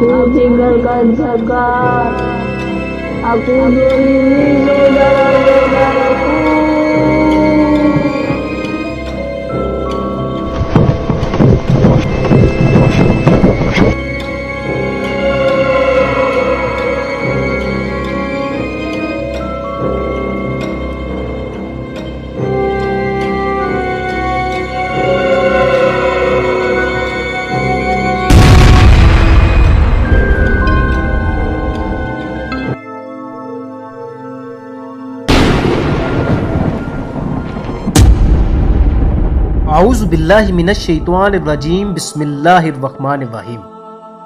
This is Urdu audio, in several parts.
Aku tinggalkan zakat. Aku dolimi saudara-saudaraku. اعوذ باللہ من الشیطان الرجیم بسم اللہ الرحمن الرحیم۔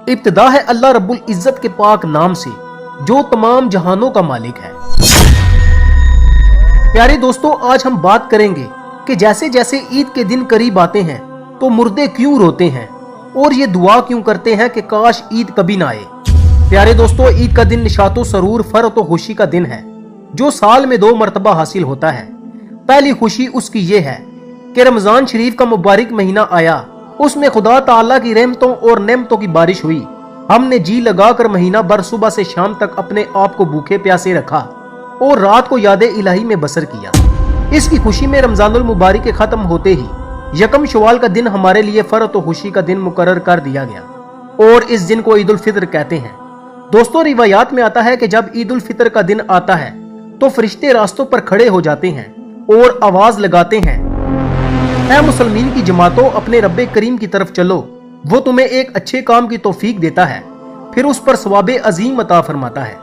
ابتدا ہے اللہ رب العزت کے پاک نام سے جو تمام جہانوں کا مالک ہے۔ پیارے دوستو، آج ہم بات کریں گے کہ جیسے جیسے عید کے دن قریب آتے ہیں تو مردے کیوں روتے ہیں اور یہ دعا کیوں کرتے ہیں کہ کاش عید کبھی نہ آئے۔ پیارے دوستو، عید کا دن نشاط و سرور، فرحت و خوشی کا دن ہے جو سال میں 2 مرتبہ حاصل ہوتا ہے۔ پہلی خوشی اس کی یہ ہے کہ رمضان شریف کا مبارک مہینہ آیا، اس میں خدا تعالیٰ کی رحمتوں اور نعمتوں کی بارش ہوئی۔ ہم نے جی لگا کر مہینہ بھر صبح سے شام تک اپنے آپ کو بھوکے پیاسے رکھا اور رات کو یاد الہی میں بسر کیا۔ اس کی خوشی میں رمضان المبارک کے ختم ہوتے ہی 1 شوال کا دن ہمارے لیے فرحت و خوشی کا دن مقرر کر دیا گیا اور اس دن کو عید الفطر کہتے ہیں۔ دوستو، روایات میں آتا ہے کہ جب عید الفطر کا دن آتا ہے تو فرشتے راستوں پر کھڑے ہو جاتے ہیں اور آواز لگاتے ہیں، اے مسلمین کی جماعتوں، اپنے رب کریم کی طرف چلو، وہ تمہیں ایک اچھے کام کی توفیق دیتا ہے، پھر اس پر ثواب عظیم عطا فرماتا ہے۔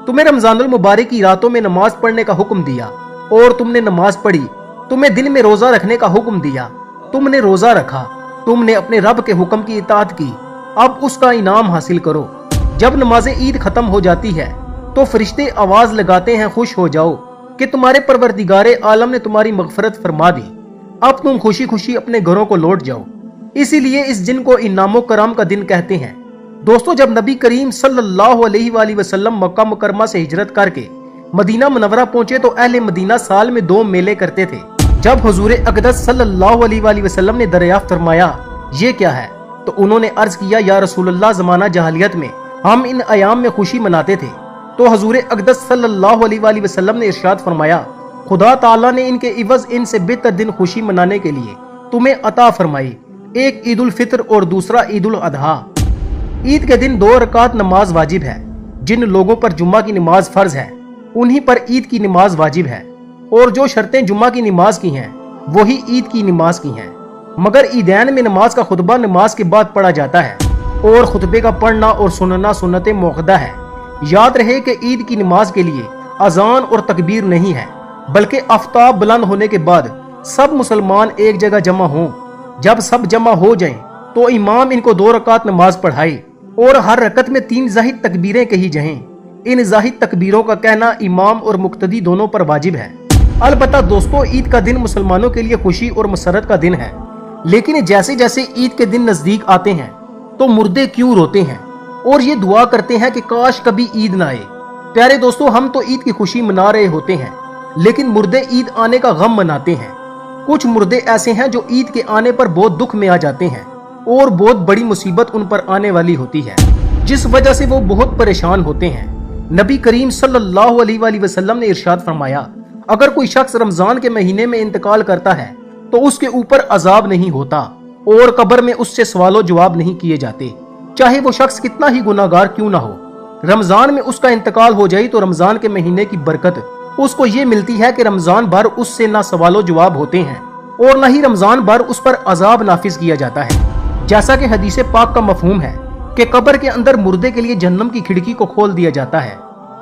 تمہیں رمضان المبارک کی راتوں میں نماز پڑھنے کا حکم دیا اور تم نے نماز پڑھی، تمہیں دن میں روزہ رکھنے کا حکم دیا، تم نے روزہ رکھا، تم نے اپنے رب کے حکم کی اطاعت کی، اب اس کا انعام حاصل کرو۔ جب نماز عید ختم ہو جاتی ہے تو فرشتے آواز لگاتے ہیں، خوش ہو جاؤ کہ تمہارے پروردگار عالم نے تمہاری مغفرت فرما دی، اب تم خوشی خوشی اپنے گھروں کو لوٹ جاؤ۔ اسی لیے اس دن کو انعام و کرام کا دن کہتے ہیں۔ دوستو، جب نبی کریم صلی اللہ علیہ وآلہ وسلم مکہ مکرمہ سے ہجرت کر کے مدینہ منورہ پہنچے تو اہل مدینہ سال میں 2 میلے کرتے تھے۔ جب حضور اقدس صلی اللہ علیہ وآلہ وسلم نے دریافت فرمایا یہ کیا ہے تو انہوں نے عرض کیا، یا رسول اللہ، زمانہ جاہلیت میں ہم ان ایام میں خوشی مناتے تھے۔ تو حضور اقدس صلی اللہ علیہ وآلہ وسلم نے ارشاد فرمایا، خدا تعالیٰ نے ان کے عوض ان سے بہتر دن خوشی منانے کے لیے تمہیں عطا فرمائی، ایک عید الفطر اور دوسرا عید الاضحیٰ۔ عید کے دن 2 رکعت نماز واجب ہے۔ جن لوگوں پر جمعہ کی نماز فرض ہے انہی پر عید کی نماز واجب ہے، اور جو شرطیں جمعہ کی نماز کی ہیں وہی عید کی نماز کی ہیں، مگر عیدین میں نماز کا خطبہ نماز کے بعد پڑھا جاتا ہے اور خطبے کا پڑھنا اور سننا سنت موقدہ ہے۔ یاد رہے کہ عید کی نماز کے لیے اذان اور تکبیر نہیں ہے، بلکہ آفتاب بلند ہونے کے بعد سب مسلمان ایک جگہ جمع ہوں۔ جب سب جمع ہو جائیں تو امام ان کو 2 رکعت نماز پڑھائے اور ہر رکعت میں 3 زاہد تکبیریں کہی جائیں۔ ان زاہد تکبیروں کا کہنا امام اور مقتدی دونوں پر واجب ہے۔ البتہ دوستو، عید کا دن مسلمانوں کے لیے خوشی اور مسرت کا دن ہے، لیکن جیسے جیسے عید کے دن نزدیک آتے ہیں تو مردے کیوں روتے ہیں اور یہ دعا کرتے ہیں کہ کاش کبھی عید نہ آئے۔ پیارے دوستو، ہم تو عید کی خوشی منا رہے ہوتے ہیں لیکن مردے عید آنے کا غم مناتے ہیں۔ کچھ مردے ایسے ہیں جو عید کے آنے پر بہت دکھ میں آ جاتے ہیں اور بہت بڑی مصیبت ان پر آنے والی ہوتی ہے، جس وجہ سے وہ بہت پریشان ہوتے ہیں۔ نبی کریم صلی اللہ علیہ وآلہ وسلم نے ارشاد فرمایا، اگر کوئی شخص رمضان کے مہینے میں انتقال کرتا ہے تو اس کے اوپر عذاب نہیں ہوتا اور قبر میں اس سے سوال و جواب نہیں کیے جاتے، چاہے وہ شخص کتنا ہی گناہگار کیوں نہ ہو۔ رمضان میں اس کا انتقال ہو جائے تو رمضان کے مہینے کی برکت اس کو یہ ملتی ہے کہ رمضان بھر اس سے نہ سوال و جواب ہوتے ہیں اور نہ ہی رمضان بھر اس پر عذاب نافذ کیا جاتا ہے۔ جیسا کہ حدیث پاک کا مفہوم ہے کہ قبر کے اندر مردے کے لیے جہنم کی کھڑکی کو کھول دیا جاتا ہے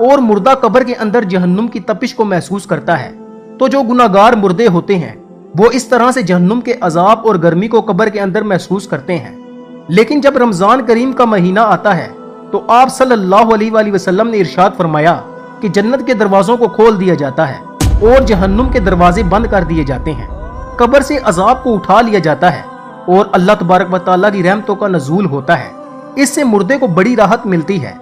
اور مردہ قبر کے اندر جہنم کی تپش کو محسوس کرتا ہے، تو جو گناہگار مردے ہوتے ہیں وہ اس طرح سے جہنم کے عذاب اور گرمی کو قبر کے اندر محسوس کرتے ہیں۔ لیکن جب رمضان کریم کا مہینہ آتا ہے تو آپ صلی اللہ علیہ وآلہ وسلم نے ارشاد فرمایا کہ جنت کے دروازوں کو کھول دیا جاتا ہے اور جہنم کے دروازے بند کر دیے جاتے ہیں، قبر سے عذاب کو اٹھا لیا جاتا ہے اور اللہ تبارک و تعالیٰ کی رحمتوں کا نزول ہوتا ہے۔ اس سے مردے کو بڑی راحت ملتی ہے۔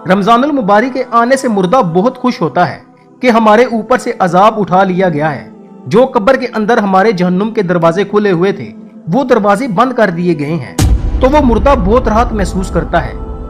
رمضان المبارک کے آنے سے مردہ بہت خوش ہوتا ہے کہ ہمارے اوپر سے عذاب اٹھا لیا گیا ہے، جو قبر کے اندر ہمارے جہنم کے دروازے کھلے ہوئے تھے وہ دروازے بند کر دیے گئے ہیں، تو وہ مردہ بہت راحت محسوس کرتا ہے